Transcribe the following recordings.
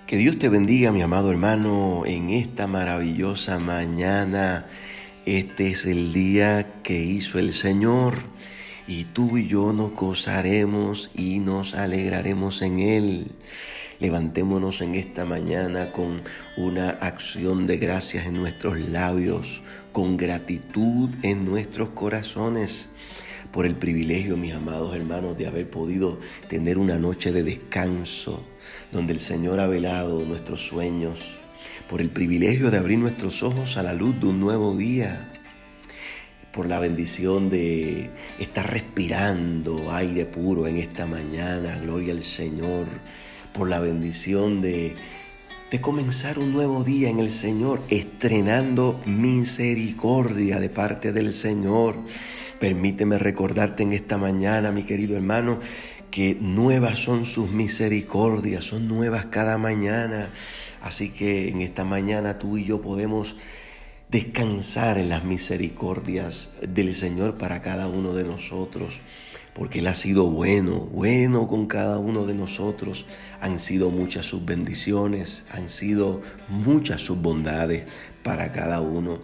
Que Dios te bendiga, mi amado hermano, en esta maravillosa mañana. Este es el día que hizo el Señor y tú y yo nos gozaremos y nos alegraremos en Él. Levantémonos en esta mañana con una acción de gracias en nuestros labios, con gratitud en nuestros corazones, por el privilegio, mis amados hermanos, de haber podido tener una noche de descanso, donde el Señor ha velado nuestros sueños, por el privilegio de abrir nuestros ojos a la luz de un nuevo día, por la bendición de estar respirando aire puro en esta mañana, gloria al Señor, por la bendición de comenzar un nuevo día en el Señor, estrenando misericordia de parte del Señor. Permíteme recordarte en esta mañana, mi querido hermano, que nuevas son sus misericordias, son nuevas cada mañana. Así que en esta mañana tú y yo podemos descansar en las misericordias del Señor para cada uno de nosotros, porque Él ha sido bueno con cada uno de nosotros. Han sido muchas sus bendiciones, han sido muchas sus bondades para cada uno.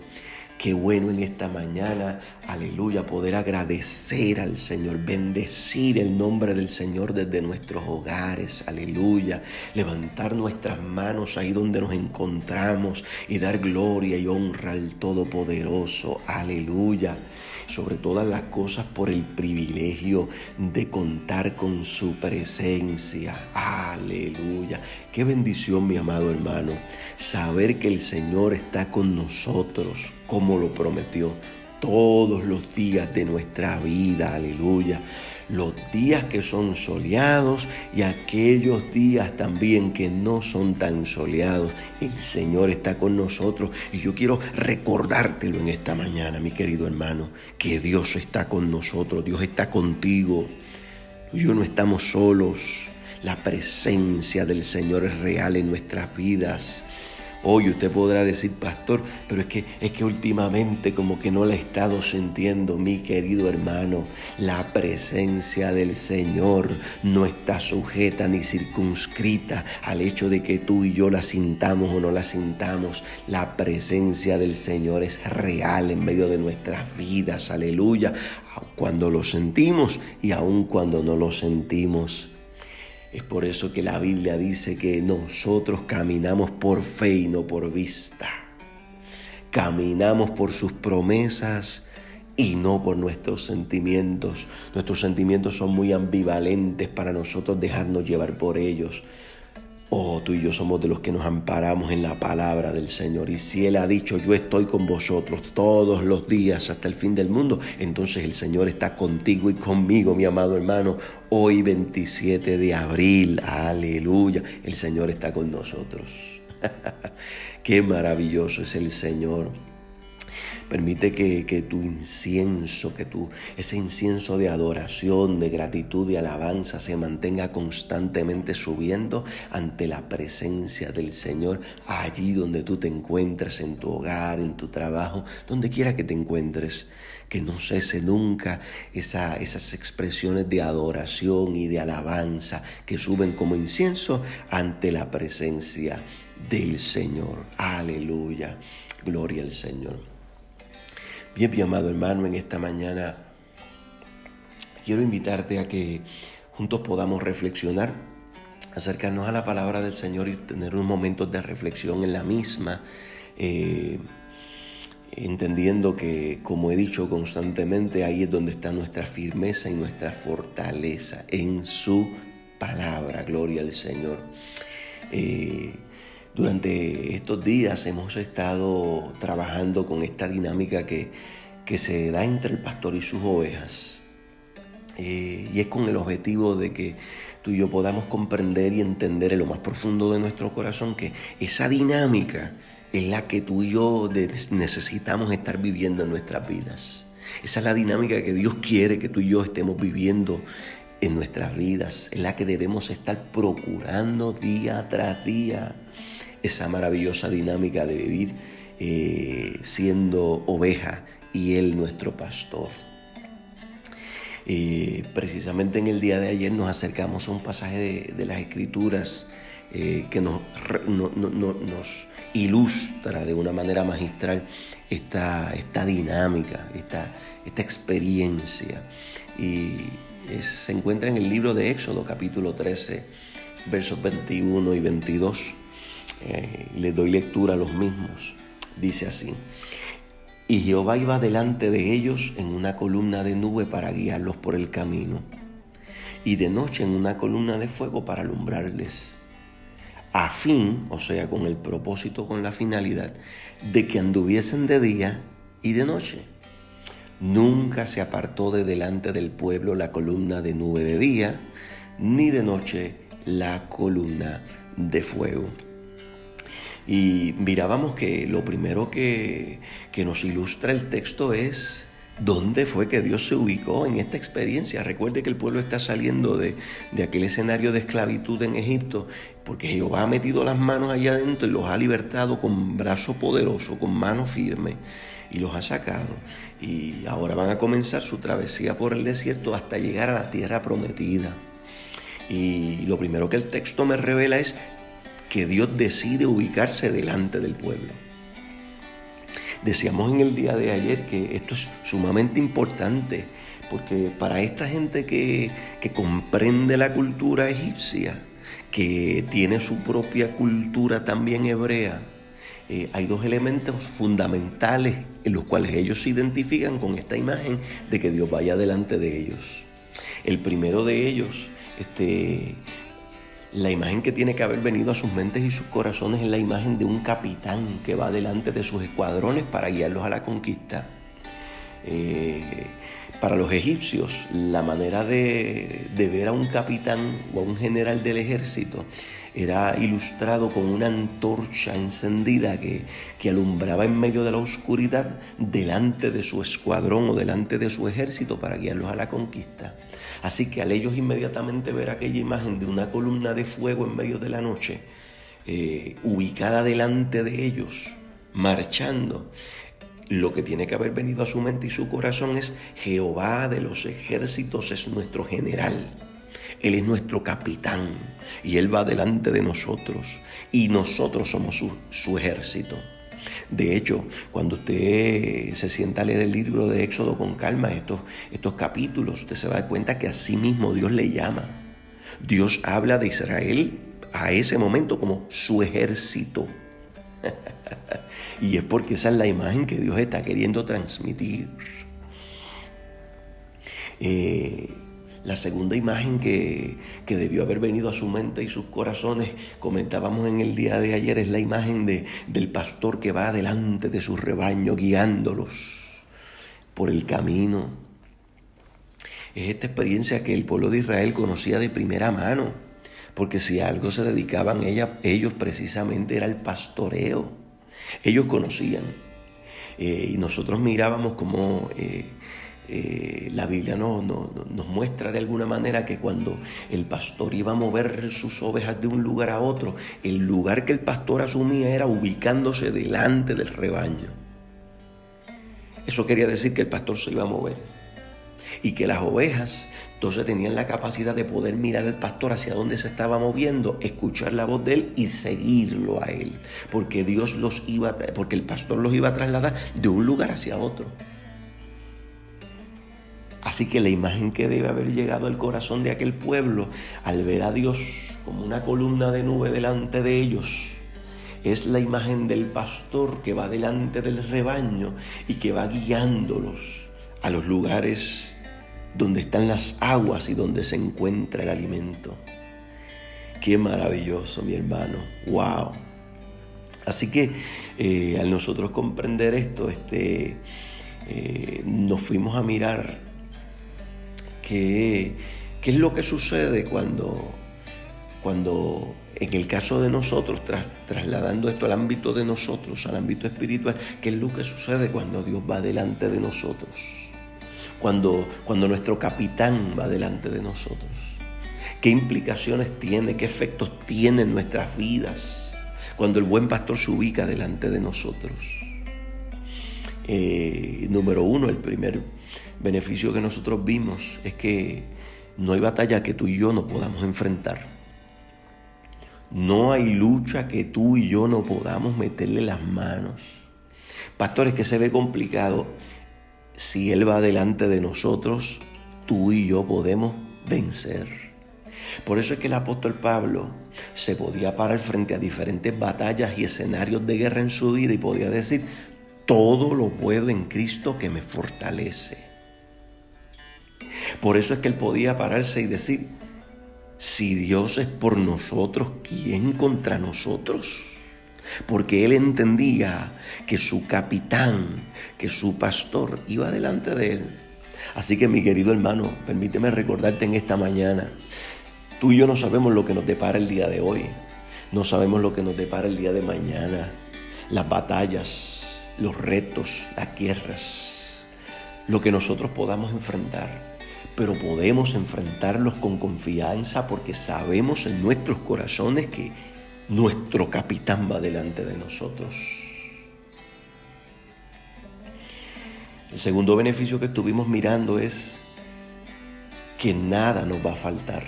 Qué bueno en esta mañana, aleluya, poder agradecer al Señor, bendecir el nombre del Señor desde nuestros hogares, aleluya, levantar nuestras manos ahí donde nos encontramos y dar gloria y honra al Todopoderoso, aleluya. Sobre todas las cosas por el privilegio de contar con su presencia. Aleluya. Qué bendición, mi amado hermano, saber que el Señor está con nosotros como lo prometió todos los días de nuestra vida. Aleluya. Los días que son soleados y aquellos días también que no son tan soleados. El Señor está con nosotros y yo quiero recordártelo en esta mañana, mi querido hermano, que Dios está con nosotros, Dios está contigo. Tú y yo no estamos solos. La presencia del Señor es real en nuestras vidas. Hoy usted podrá decir, pastor, pero es que últimamente como que no la he estado sintiendo. Mi querido hermano, la presencia del Señor no está sujeta ni circunscrita al hecho de que tú y yo la sintamos o no la sintamos. La presencia del Señor es real en medio de nuestras vidas, aleluya, cuando lo sentimos y aun cuando no lo sentimos. Es por eso que la Biblia dice que nosotros caminamos por fe y no por vista. Caminamos por sus promesas y no por nuestros sentimientos. Nuestros sentimientos son muy ambivalentes para nosotros dejarnos llevar por ellos. Tú y yo somos de los que nos amparamos en la palabra del Señor. Y si Él ha dicho, yo estoy con vosotros todos los días hasta el fin del mundo, entonces el Señor está contigo y conmigo, mi amado hermano. Hoy 27 de abril, aleluya, el Señor está con nosotros. Qué maravilloso es el Señor. Permite que tu incienso, ese incienso de adoración, de gratitud y alabanza se mantenga constantemente subiendo ante la presencia del Señor, allí donde tú te encuentres, en tu hogar, en tu trabajo, donde quiera que te encuentres. Que no cese nunca esas expresiones de adoración y de alabanza que suben como incienso ante la presencia del Señor. Aleluya, gloria al Señor. Bien, mi amado hermano, en esta mañana quiero invitarte a que juntos podamos reflexionar, acercarnos a la palabra del Señor y tener unos momentos de reflexión en la misma, entendiendo que, como he dicho constantemente, ahí es donde está nuestra firmeza y nuestra fortaleza, en su palabra. Gloria al Señor. Durante estos días hemos estado trabajando con esta dinámica que se da entre el pastor y sus ovejas. Y es con el objetivo de que tú y yo podamos comprender y entender en lo más profundo de nuestro corazón que esa dinámica es la que tú y yo necesitamos estar viviendo en nuestras vidas. Esa es la dinámica que Dios quiere que tú y yo estemos viviendo en nuestras vidas. Es la que debemos estar procurando día tras día. Esa maravillosa dinámica de vivir siendo oveja y Él nuestro pastor. Precisamente en el día de ayer nos acercamos a un pasaje de las Escrituras que nos ilustra de una manera magistral esta dinámica, esta experiencia. Y se encuentra en el libro de Éxodo, capítulo 13, versos 21 y 22. Les doy lectura a los mismos. Dice así: y Jehová iba delante de ellos en una columna de nube para guiarlos por el camino, y de noche en una columna de fuego para alumbrarles, a fin, o sea, con el propósito, con la finalidad, de que anduviesen de día y de noche. Nunca se apartó de delante del pueblo la columna de nube de día, ni de noche la columna de fuego. Y mirábamos que lo primero que nos ilustra el texto es dónde fue que Dios se ubicó en esta experiencia. Recuerde que el pueblo está saliendo de aquel escenario de esclavitud en Egipto, porque Jehová ha metido las manos allá adentro y los ha libertado con brazo poderoso, con mano firme, y los ha sacado. Y ahora van a comenzar su travesía por el desierto hasta llegar a la tierra prometida. Y lo primero que el texto me revela es que Dios decide ubicarse delante del pueblo. Decíamos en el día de ayer que esto es sumamente importante, porque para esta gente que comprende la cultura egipcia, que tiene su propia cultura también hebrea, hay dos elementos fundamentales en los cuales ellos se identifican con esta imagen de que Dios vaya delante de ellos. El primero de ellos, la imagen que tiene que haber venido a sus mentes y sus corazones, es la imagen de un capitán que va delante de sus escuadrones para guiarlos a la conquista. Para los egipcios, la manera de ver a un capitán o a un general del ejército era ilustrado con una antorcha encendida que alumbraba en medio de la oscuridad delante de su escuadrón o delante de su ejército para guiarlos a la conquista. Así que al ellos inmediatamente ver aquella imagen de una columna de fuego en medio de la noche, ubicada delante de ellos, marchando, lo que tiene que haber venido a su mente y su corazón es: Jehová de los ejércitos es nuestro general. Él es nuestro capitán y Él va delante de nosotros y nosotros somos su ejército. De hecho, cuando usted se sienta a leer el libro de Éxodo con calma, estos capítulos, usted se va a dar cuenta que así mismo Dios le llama. Dios habla de Israel a ese momento como su ejército. Y es porque esa es la imagen que Dios está queriendo transmitir. La segunda imagen que debió haber venido a su mente y sus corazones, comentábamos en el día de ayer, es la imagen del pastor que va delante de su rebaño guiándolos por el camino. Es esta experiencia que el pueblo de Israel conocía de primera mano, porque si a algo se dedicaban ellos precisamente era el pastoreo. Ellos conocían. Y nosotros mirábamos cómo la Biblia nos muestra de alguna manera que cuando el pastor iba a mover sus ovejas de un lugar a otro, el lugar que el pastor asumía era ubicándose delante del rebaño. Eso quería decir que el pastor se iba a mover y que las ovejas entonces tenían la capacidad de poder mirar al pastor hacia dónde se estaba moviendo, escuchar la voz de él y seguirlo a él, porque porque el pastor los iba a trasladar de un lugar hacia otro. Así que la imagen que debe haber llegado al corazón de aquel pueblo al ver a Dios como una columna de nube delante de ellos es la imagen del pastor que va delante del rebaño y que va guiándolos a los lugares donde están las aguas y donde se encuentra el alimento. Qué maravilloso, mi hermano. ¡Wow! Así que al nosotros comprender esto, nos fuimos a mirar qué es lo que sucede cuando en el caso de nosotros, trasladando esto al ámbito de nosotros, al ámbito espiritual, qué es lo que sucede cuando Dios va delante de nosotros. Cuando nuestro capitán va delante de nosotros, ¿qué implicaciones tiene, qué efectos tiene en nuestras vidas cuando el buen pastor se ubica delante de nosotros? Número uno, el primer beneficio que nosotros vimos es que no hay batalla que tú y yo no podamos enfrentar. No hay lucha que tú y yo no podamos meterle las manos. Pastores, que se ve complicado. Si Él va delante de nosotros, tú y yo podemos vencer. Por eso es que el apóstol Pablo se podía parar frente a diferentes batallas y escenarios de guerra en su vida y podía decir: todo lo puedo en Cristo que me fortalece. Por eso es que él podía pararse y decir: si Dios es por nosotros, ¿quién contra nosotros? Porque él entendía que su capitán, que su pastor iba delante de él. Así que, mi querido hermano, permíteme recordarte en esta mañana: tú y yo no sabemos lo que nos depara el día de hoy. No sabemos lo que nos depara el día de mañana. Las batallas, los retos, las guerras, lo que nosotros podamos enfrentar. Pero podemos enfrentarlos con confianza porque sabemos en nuestros corazones que nuestro capitán va delante de nosotros. El segundo beneficio que estuvimos mirando es que nada nos va a faltar.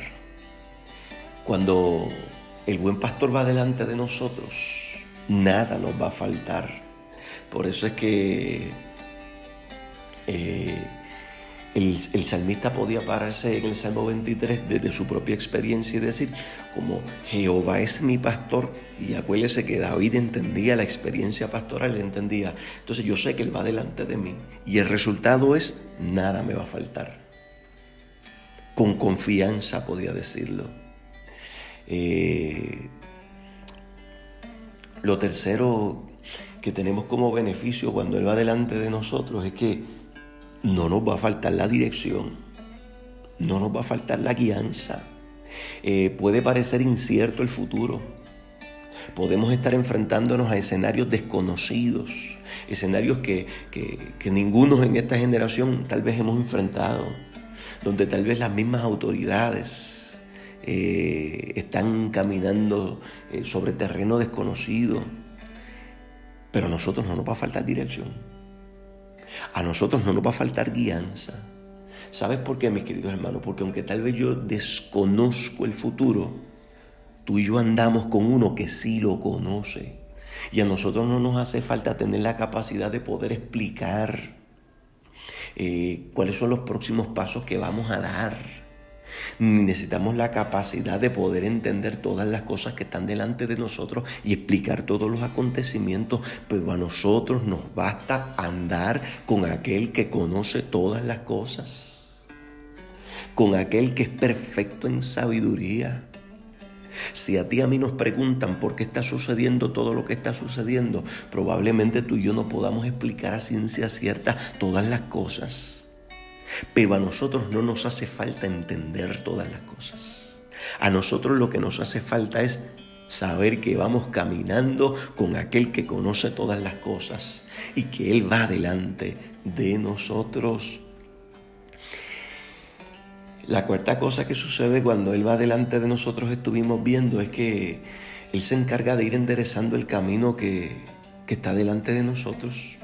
Cuando el buen pastor va delante de nosotros, nada nos va a faltar. Por eso es que el salmista podía pararse en el Salmo 23 desde su propia experiencia y decir: como Jehová es mi pastor. Y acuérdese que David entendía la experiencia pastoral, entendía. Entonces yo sé que Él va delante de mí y el resultado es: nada me va a faltar. Con confianza podía decirlo. Lo tercero que tenemos como beneficio cuando Él va delante de nosotros es que no nos va a faltar la dirección, no nos va a faltar la guianza. Puede parecer incierto el futuro. Podemos estar enfrentándonos a escenarios desconocidos, escenarios que ninguno en esta generación tal vez hemos enfrentado, donde tal vez las mismas autoridades están caminando sobre terreno desconocido. Pero a nosotros no nos va a faltar dirección. A nosotros no nos va a faltar guianza. ¿Sabes por qué, mis queridos hermanos? Porque aunque tal vez yo desconozco el futuro, tú y yo andamos con uno que sí lo conoce. Y a nosotros no nos hace falta tener la capacidad de poder explicar cuáles son los próximos pasos que vamos a dar. Necesitamos la capacidad de poder entender todas las cosas que están delante de nosotros y explicar todos los acontecimientos, pero a nosotros nos basta andar con aquel que conoce todas las cosas, con aquel que es perfecto en sabiduría. Si a ti y a mí nos preguntan por qué está sucediendo todo lo que está sucediendo, probablemente tú y yo no podamos explicar a ciencia cierta todas las cosas. Pero a nosotros no nos hace falta entender todas las cosas. A nosotros lo que nos hace falta es saber que vamos caminando con aquel que conoce todas las cosas y que Él va delante de nosotros. La cuarta cosa que sucede cuando Él va delante de nosotros, estuvimos viendo, es que Él se encarga de ir enderezando el camino que está delante de nosotros.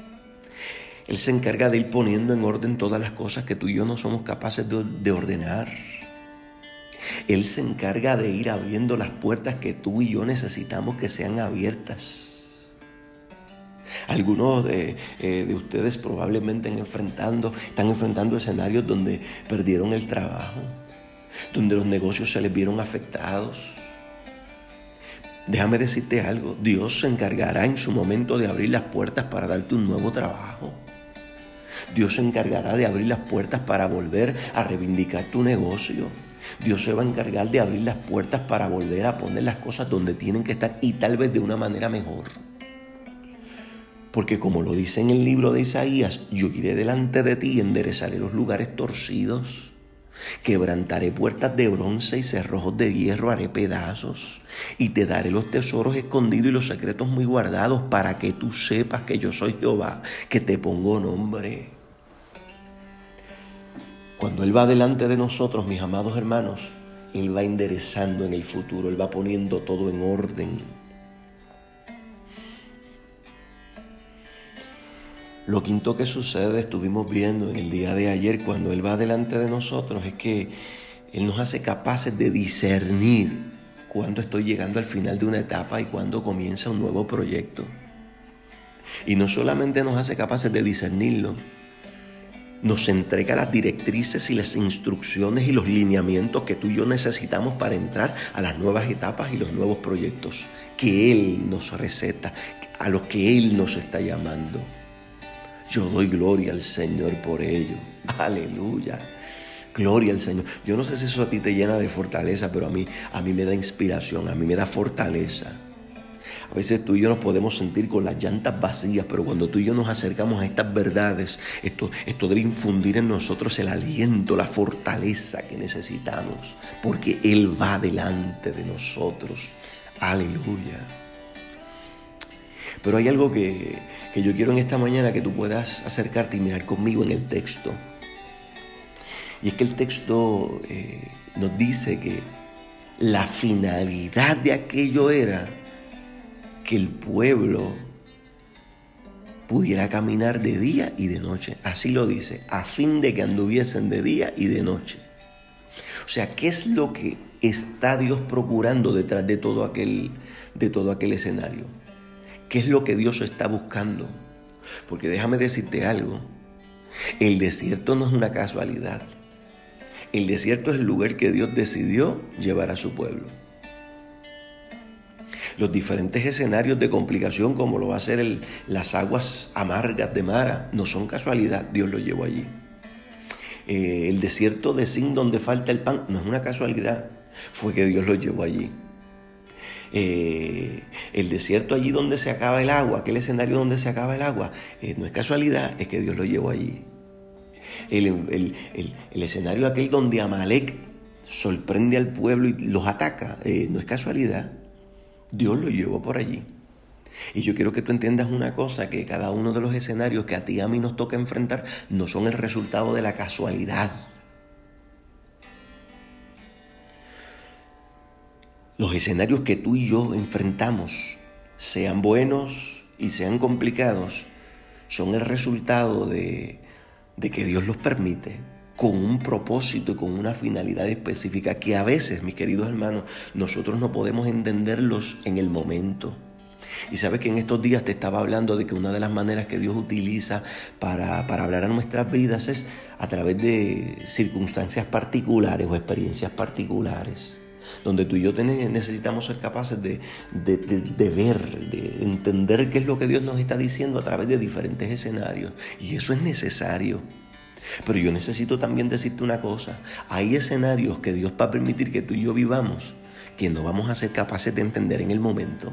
Él se encarga de ir poniendo en orden todas las cosas que tú y yo no somos capaces de ordenar. Él se encarga de ir abriendo las puertas que tú y yo necesitamos que sean abiertas. Algunos de ustedes probablemente están enfrentando escenarios donde perdieron el trabajo, donde los negocios se les vieron afectados. Déjame decirte algo: Dios se encargará en su momento de abrir las puertas para darte un nuevo trabajo. Dios se encargará de abrir las puertas para volver a reivindicar tu negocio. Dios se va a encargar de abrir las puertas para volver a poner las cosas donde tienen que estar y tal vez de una manera mejor. Porque como lo dice en el libro de Isaías: yo iré delante de ti y enderezaré los lugares torcidos. Quebrantaré puertas de bronce y cerrojos de hierro haré pedazos. Y te daré los tesoros escondidos y los secretos muy guardados, para que tú sepas que yo soy Jehová, que te pongo nombre. Cuando Él va delante de nosotros, mis amados hermanos, Él va enderezando en el futuro. Él va poniendo todo en orden. Lo quinto que sucede, estuvimos viendo en el día de ayer, cuando Él va delante de nosotros, es que Él nos hace capaces de discernir cuándo estoy llegando al final de una etapa y cuándo comienza un nuevo proyecto. Y no solamente nos hace capaces de discernirlo, nos entrega las directrices y las instrucciones y los lineamientos que tú y yo necesitamos para entrar a las nuevas etapas y los nuevos proyectos que Él nos receta, a los que Él nos está llamando. Yo doy gloria al Señor por ello. Aleluya. Gloria al Señor. Yo no sé si eso a ti te llena de fortaleza, pero a mí me da inspiración, a mí me da fortaleza. A veces tú y yo nos podemos sentir con las llantas vacías, pero cuando tú y yo nos acercamos a estas verdades, esto debe infundir en nosotros el aliento, la fortaleza que necesitamos, porque Él va delante de nosotros. Aleluya. Pero hay algo que yo quiero en esta mañana que tú puedas acercarte y mirar conmigo en el texto. Y es que el texto nos dice que la finalidad de aquello era que el pueblo pudiera caminar de día y de noche. Así lo dice, a fin de que anduviesen de día y de noche. O sea, ¿qué es lo que está Dios procurando detrás de todo aquel escenario? ¿Qué es lo que Dios está buscando? Porque déjame decirte algo, el desierto no es una casualidad. El desierto es el lugar que Dios decidió llevar a su pueblo. Los diferentes escenarios de complicación, como lo va a ser las aguas amargas de Mara, no son casualidad, Dios lo llevó allí. El desierto de Sin, donde falta el pan, no es una casualidad, fue que Dios lo llevó allí. El desierto allí donde se acaba el agua, aquel escenario donde se acaba el agua, no es casualidad, es que Dios lo llevó allí. El escenario aquel donde Amalek sorprende al pueblo y los ataca, no es casualidad, Dios lo llevó por allí. Y yo quiero que tú entiendas una cosa, que cada uno de los escenarios que a ti y a mí nos toca enfrentar no son el resultado de la casualidad. Los escenarios que tú y yo enfrentamos, sean buenos y sean complicados, son el resultado de que Dios los permite con un propósito y con una finalidad específica que a veces, mis queridos hermanos, nosotros no podemos entenderlos en el momento. Y sabes que en estos días te estaba hablando de que una de las maneras que Dios utiliza para hablar a nuestras vidas es a través de circunstancias particulares o experiencias particulares, donde tú y yo necesitamos ser capaces de ver, de entender qué es lo que Dios nos está diciendo a través de diferentes escenarios. Y eso es necesario. Pero yo necesito también decirte una cosa. Hay escenarios que Dios va a permitir que tú y yo vivamos que no vamos a ser capaces de entender en el momento.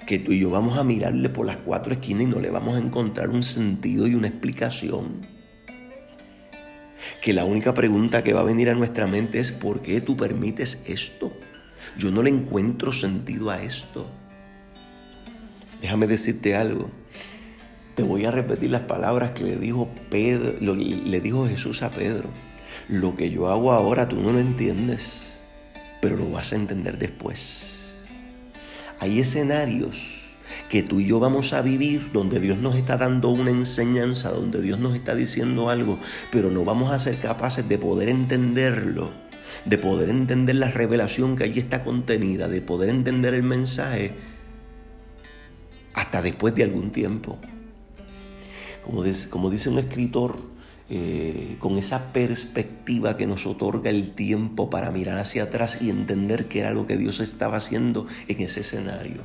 Que tú y yo vamos a mirarle por las cuatro esquinas y no le vamos a encontrar un sentido y una explicación. Que la única pregunta que va a venir a nuestra mente es: ¿por qué tú permites esto? Yo no le encuentro sentido a esto. Déjame decirte algo. Te voy a repetir las palabras que le dijo Jesús a Pedro. Lo que yo hago ahora tú no lo entiendes, pero lo vas a entender después. Hay escenarios que tú y yo vamos a vivir donde Dios nos está dando una enseñanza, donde Dios nos está diciendo algo, pero no vamos a ser capaces de poder entenderlo, de poder entender la revelación que allí está contenida, de poder entender el mensaje hasta después de algún tiempo. Como dice un escritor, con esa perspectiva que nos otorga el tiempo para mirar hacia atrás y entender qué era lo que Dios estaba haciendo en ese escenario.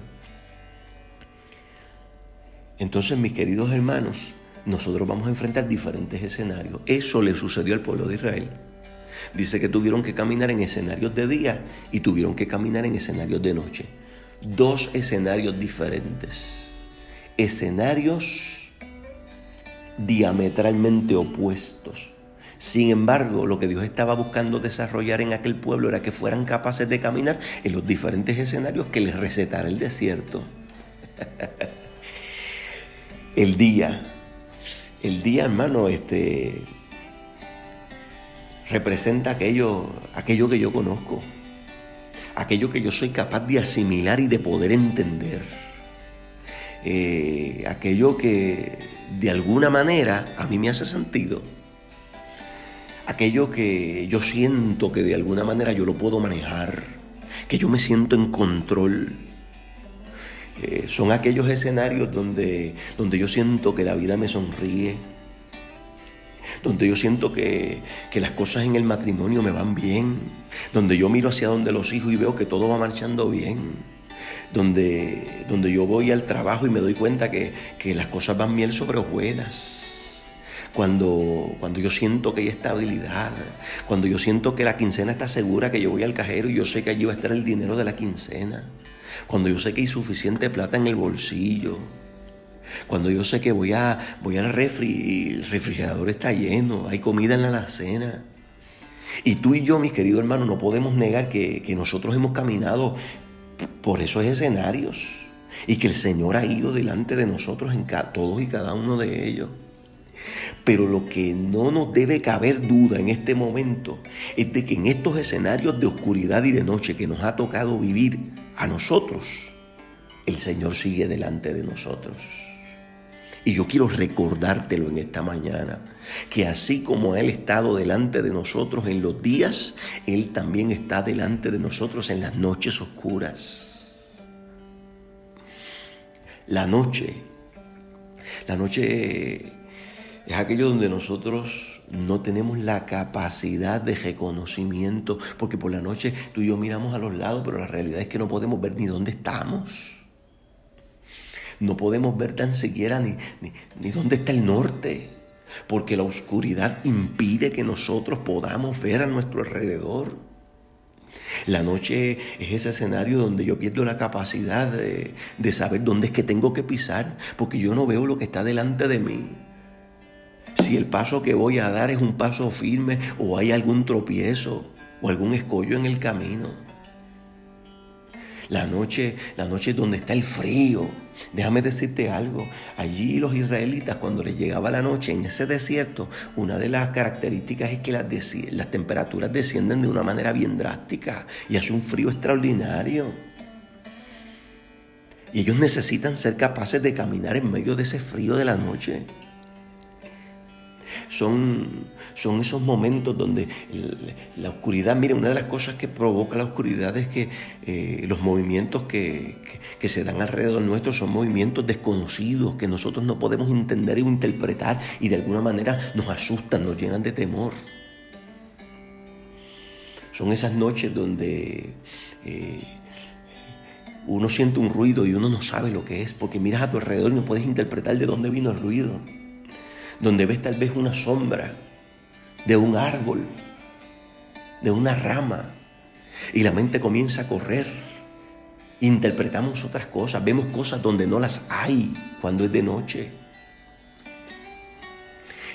Entonces, mis queridos hermanos, nosotros vamos a enfrentar diferentes escenarios. Eso le sucedió al pueblo de Israel. Dice que tuvieron que caminar en escenarios de día y tuvieron que caminar en escenarios de noche. Dos escenarios diferentes. Escenarios diametralmente opuestos. Sin embargo, lo que Dios estaba buscando desarrollar en aquel pueblo era que fueran capaces de caminar en los diferentes escenarios que les recetara el desierto. El día, hermano, representa aquello que yo conozco, aquello que yo soy capaz de asimilar y de poder entender. Aquello que de alguna manera a mí me hace sentido, aquello que yo siento que de alguna manera yo lo puedo manejar, que yo me siento en control. Son aquellos escenarios donde yo siento que la vida me sonríe, donde yo siento que las cosas en el matrimonio me van bien, donde yo miro hacia donde los hijos y veo que todo va marchando bien, donde yo voy al trabajo y me doy cuenta que las cosas van miel sobre hojuelas. Cuando yo siento que hay estabilidad, cuando yo siento que la quincena está segura, que yo voy al cajero y yo sé que allí va a estar el dinero de la quincena, cuando yo sé que hay suficiente plata en el bolsillo, cuando yo sé que voy al refri y el refrigerador está lleno, hay comida en la alacena. Y tú y yo, mis queridos hermanos, no podemos negar que nosotros hemos caminado por esos escenarios y que el Señor ha ido delante de nosotros en todos y cada uno de ellos. Pero lo que no nos debe caber duda en este momento es de que en estos escenarios de oscuridad y de noche que nos ha tocado vivir a nosotros, el Señor sigue delante de nosotros. Y yo quiero recordártelo en esta mañana, que así como Él ha estado delante de nosotros en los días, Él también está delante de nosotros en las noches oscuras. La noche es aquello donde nosotros no tenemos la capacidad de reconocimiento, porque por la noche tú y yo miramos a los lados, pero la realidad es que no podemos ver ni dónde estamos. No podemos ver tan siquiera ni dónde está el norte, porque la oscuridad impide que nosotros podamos ver a nuestro alrededor. La noche es ese escenario donde yo pierdo la capacidad de saber dónde es que tengo que pisar, porque yo no veo lo que está delante de mí. Si el paso que voy a dar es un paso firme o hay algún tropiezo o algún escollo en el camino. La noche es donde está el frío. Déjame decirte algo. Allí los israelitas, cuando les llegaba la noche en ese desierto, una de las características es que las temperaturas descienden de una manera bien drástica y hace un frío extraordinario. Y ellos necesitan ser capaces de caminar en medio de ese frío de la noche. Son esos momentos donde la oscuridad, mira, una de las cosas que provoca la oscuridad es que los movimientos que se dan alrededor nuestro son movimientos desconocidos que nosotros no podemos entender o interpretar y de alguna manera nos asustan, nos llenan de temor. Son esas noches donde uno siente un ruido y uno no sabe lo que es, porque miras a tu alrededor y no puedes interpretar de dónde vino el ruido. Donde ves tal vez una sombra de un árbol, de una rama, y la mente comienza a correr. Interpretamos otras cosas, vemos cosas donde no las hay cuando es de noche.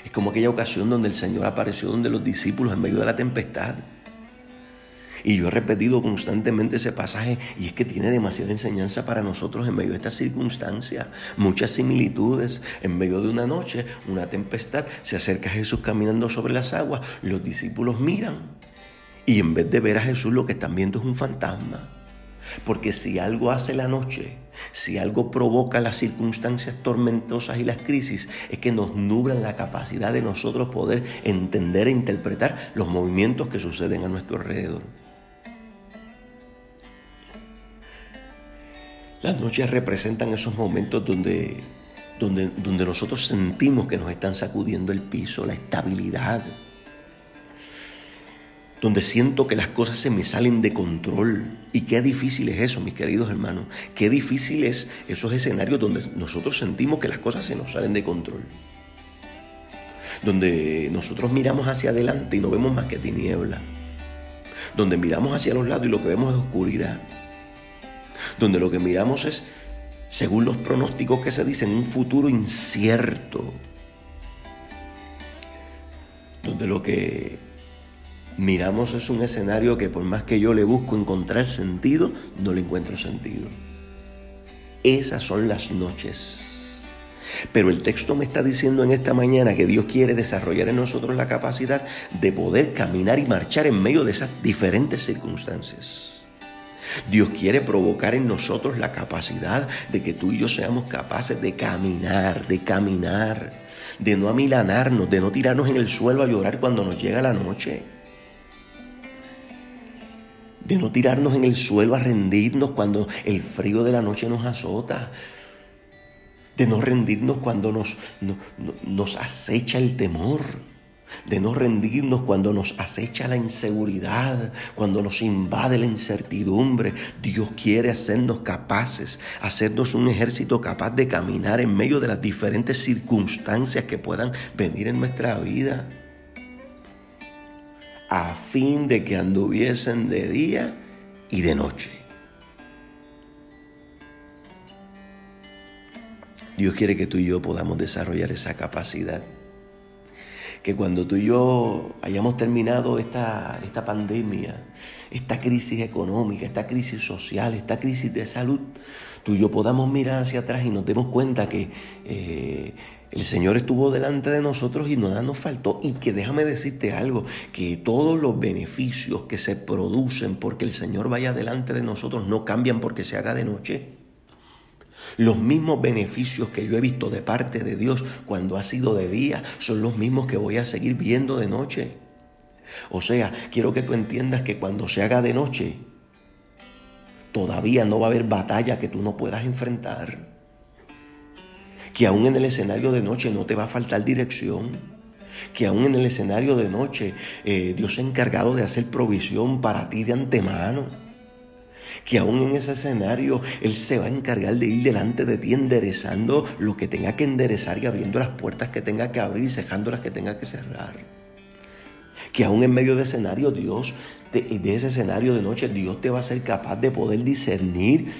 Es como aquella ocasión donde el Señor apareció donde los discípulos en medio de la tempestad. Y yo he repetido constantemente ese pasaje y es que tiene demasiada enseñanza para nosotros en medio de estas circunstancias. Muchas similitudes. En medio de una noche, una tempestad, se acerca a Jesús caminando sobre las aguas. Los discípulos miran y en vez de ver a Jesús lo que están viendo es un fantasma. Porque si algo hace la noche, si algo provoca las circunstancias tormentosas y las crisis, es que nos nublan la capacidad de nosotros poder entender e interpretar los movimientos que suceden a nuestro alrededor. Las noches representan esos momentos donde nosotros sentimos que nos están sacudiendo el piso, la estabilidad. Donde siento que las cosas se me salen de control. Y qué difícil es eso, mis queridos hermanos. Qué difícil es esos escenarios donde nosotros sentimos que las cosas se nos salen de control. Donde nosotros miramos hacia adelante y no vemos más que tiniebla. Donde miramos hacia los lados y lo que vemos es oscuridad. Donde lo que miramos es, según los pronósticos que se dicen, un futuro incierto. Donde lo que miramos es un escenario que por más que yo le busco encontrar sentido, no le encuentro sentido. Esas son las noches. Pero el texto me está diciendo en esta mañana que Dios quiere desarrollar en nosotros la capacidad de poder caminar y marchar en medio de esas diferentes circunstancias. Dios quiere provocar en nosotros la capacidad de que tú y yo seamos capaces de caminar, de no amilanarnos, de no tirarnos en el suelo a llorar cuando nos llega la noche. de no tirarnos en el suelo a rendirnos cuando el frío de la noche nos azota, de no rendirnos cuando nos acecha el temor, de no rendirnos cuando nos acecha la inseguridad, cuando nos invade la incertidumbre. Dios quiere hacernos capaces, hacernos un ejército capaz de caminar en medio de las diferentes circunstancias que puedan venir en nuestra vida, a fin de que anduviesen de día y de noche. Dios quiere que tú y yo podamos desarrollar esa capacidad. Que cuando tú y yo hayamos terminado esta pandemia, esta crisis económica, esta crisis social, esta crisis de salud, tú y yo podamos mirar hacia atrás y nos demos cuenta que el Señor estuvo delante de nosotros y nada nos faltó. Y que déjame decirte algo, que todos los beneficios que se producen porque el Señor vaya delante de nosotros no cambian porque se haga de noche. Los mismos beneficios que yo he visto de parte de Dios cuando ha sido de día son los mismos que voy a seguir viendo de noche. O sea, quiero que tú entiendas que cuando se haga de noche, todavía no va a haber batalla que tú no puedas enfrentar. Que aún en el escenario de noche no te va a faltar dirección. Que aún en el escenario de noche Dios se ha encargado de hacer provisión para ti de antemano. Que aún en ese escenario Él se va a encargar de ir delante de ti enderezando lo que tenga que enderezar y abriendo las puertas que tenga que abrir y cerrando las que tenga que cerrar. Que aún en medio de escenario de ese escenario de noche, Dios te va a ser capaz de poder discernir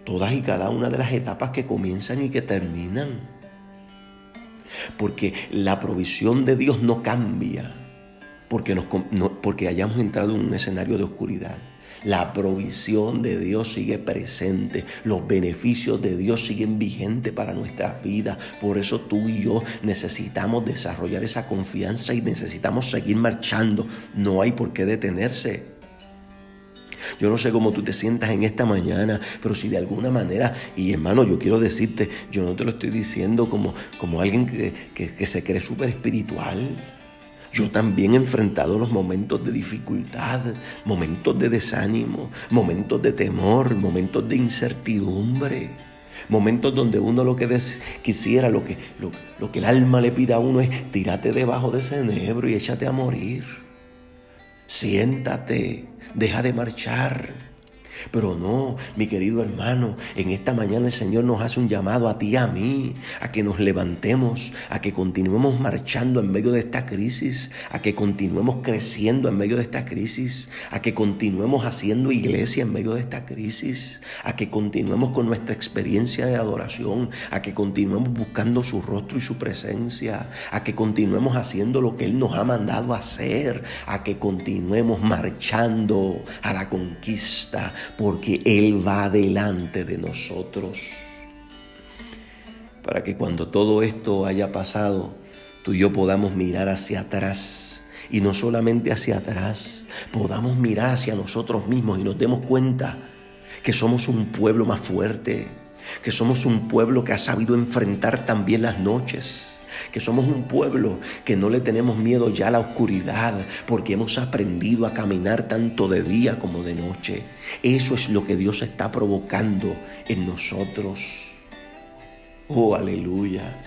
todas y cada una de las etapas que comienzan y que terminan. Porque la provisión de Dios no cambia porque hayamos entrado en un escenario de oscuridad. La provisión de Dios sigue presente. Los beneficios de Dios siguen vigentes para nuestras vidas. Por eso tú y yo necesitamos desarrollar esa confianza y necesitamos seguir marchando. No hay por qué detenerse. Yo no sé cómo tú te sientas en esta mañana, pero si de alguna manera, y hermano, yo quiero decirte, yo no te lo estoy diciendo como alguien que se cree súper espiritual. Yo también he enfrentado los momentos de dificultad, momentos de desánimo, momentos de temor, momentos de incertidumbre, momentos donde uno lo que quisiera, lo que el alma le pide a uno es tírate debajo de ese enebro y échate a morir. Siéntate, deja de marchar. Pero no, mi querido hermano, en esta mañana el Señor nos hace un llamado a ti y a mí, a que nos levantemos, a que continuemos marchando en medio de esta crisis, a que continuemos creciendo en medio de esta crisis, a que continuemos haciendo iglesia en medio de esta crisis, a que continuemos con nuestra experiencia de adoración, a que continuemos buscando su rostro y su presencia, a que continuemos haciendo lo que Él nos ha mandado a hacer, a que continuemos marchando a la conquista, porque Él va delante de nosotros. Para que cuando todo esto haya pasado, tú y yo podamos mirar hacia atrás. Y no solamente hacia atrás, podamos mirar hacia nosotros mismos y nos demos cuenta que somos un pueblo más fuerte, que somos un pueblo que ha sabido enfrentar también las noches, que somos un pueblo que no le tenemos miedo ya a la oscuridad porque hemos aprendido a caminar tanto de día como de noche. Eso es lo que Dios está provocando en nosotros. Oh, aleluya.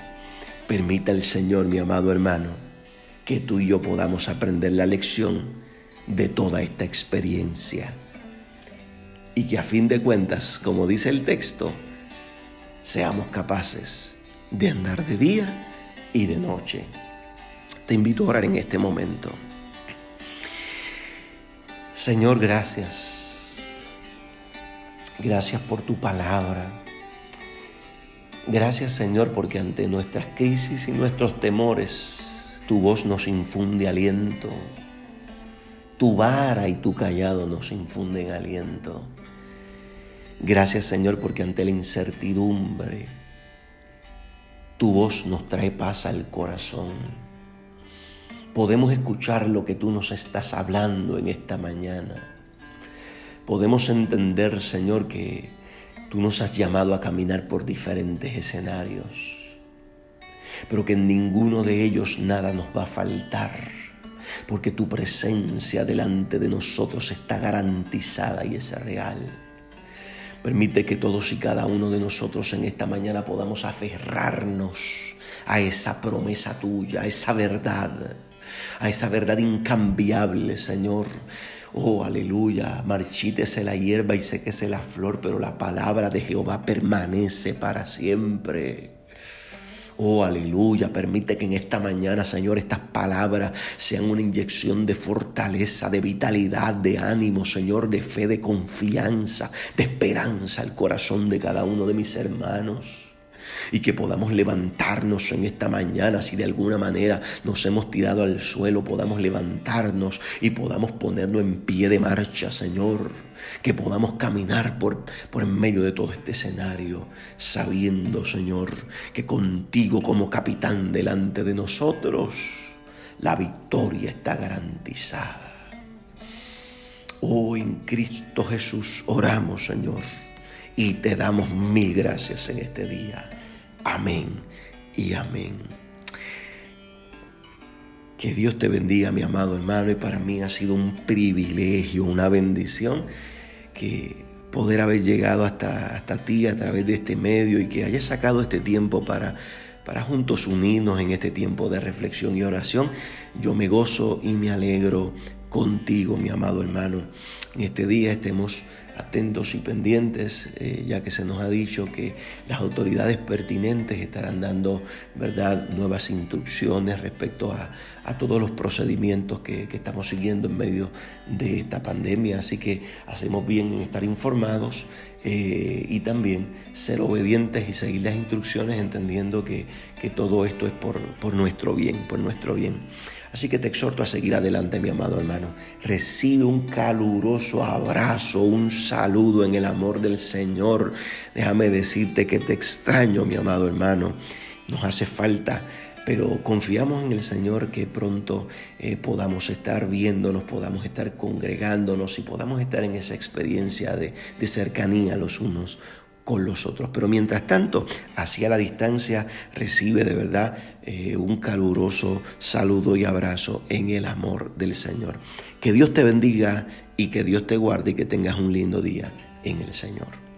Permita el Señor, mi amado hermano, que tú y yo podamos aprender la lección de toda esta experiencia. Y que a fin de cuentas, como dice el texto, seamos capaces de andar de día y de noche. Te invito a orar en este momento. Señor, gracias. Gracias por tu palabra. Gracias, Señor, porque ante nuestras crisis y nuestros temores, tu voz nos infunde aliento. Tu vara y tu callado nos infunden aliento. Gracias, Señor, porque ante la incertidumbre, tu voz nos trae paz al corazón. Podemos escuchar lo que tú nos estás hablando en esta mañana. Podemos entender, Señor, que tú nos has llamado a caminar por diferentes escenarios, pero que en ninguno de ellos nada nos va a faltar, porque tu presencia delante de nosotros está garantizada y es real. Permite que todos y cada uno de nosotros en esta mañana podamos aferrarnos a esa promesa tuya, a esa verdad incambiable, Señor. Oh, aleluya, marchítese la hierba y séquese la flor, pero la palabra de Jehová permanece para siempre. Oh, aleluya, permite que en esta mañana, Señor, estas palabras sean una inyección de fortaleza, de vitalidad, de ánimo, Señor, de fe, de confianza, de esperanza al corazón de cada uno de mis hermanos. Y que podamos levantarnos en esta mañana, si de alguna manera nos hemos tirado al suelo, podamos levantarnos y podamos ponernos en pie de marcha, Señor. Que podamos caminar por en medio de todo este escenario, sabiendo, Señor, que contigo como capitán delante de nosotros, la victoria está garantizada. Oh, en Cristo Jesús oramos, Señor, y te damos mil gracias en este día. Amén y amén. Que Dios te bendiga, mi amado hermano, y para mí ha sido un privilegio, una bendición que poder haber llegado hasta ti a través de este medio y que hayas sacado este tiempo para juntos unirnos en este tiempo de reflexión y oración. Yo me gozo y me alegro contigo, mi amado hermano. En este día estemos atentos y pendientes, ya que se nos ha dicho que las autoridades pertinentes estarán dando, ¿verdad?, nuevas instrucciones respecto a todos los procedimientos que estamos siguiendo en medio de esta pandemia. Así que hacemos bien en estar informados y también ser obedientes y seguir las instrucciones, entendiendo que todo esto es por nuestro bien, por nuestro bien. Así que te exhorto a seguir adelante, mi amado hermano. Recibe un caluroso abrazo, un saludo en el amor del Señor. Déjame decirte que te extraño, mi amado hermano. Nos hace falta, pero confiamos en el Señor que pronto podamos estar viéndonos, podamos estar congregándonos y podamos estar en esa experiencia de cercanía los unos con los otros. Pero mientras tanto, hacia la distancia, recibe de verdad un caluroso saludo y abrazo en el amor del Señor. Que Dios te bendiga y que Dios te guarde y que tengas un lindo día en el Señor.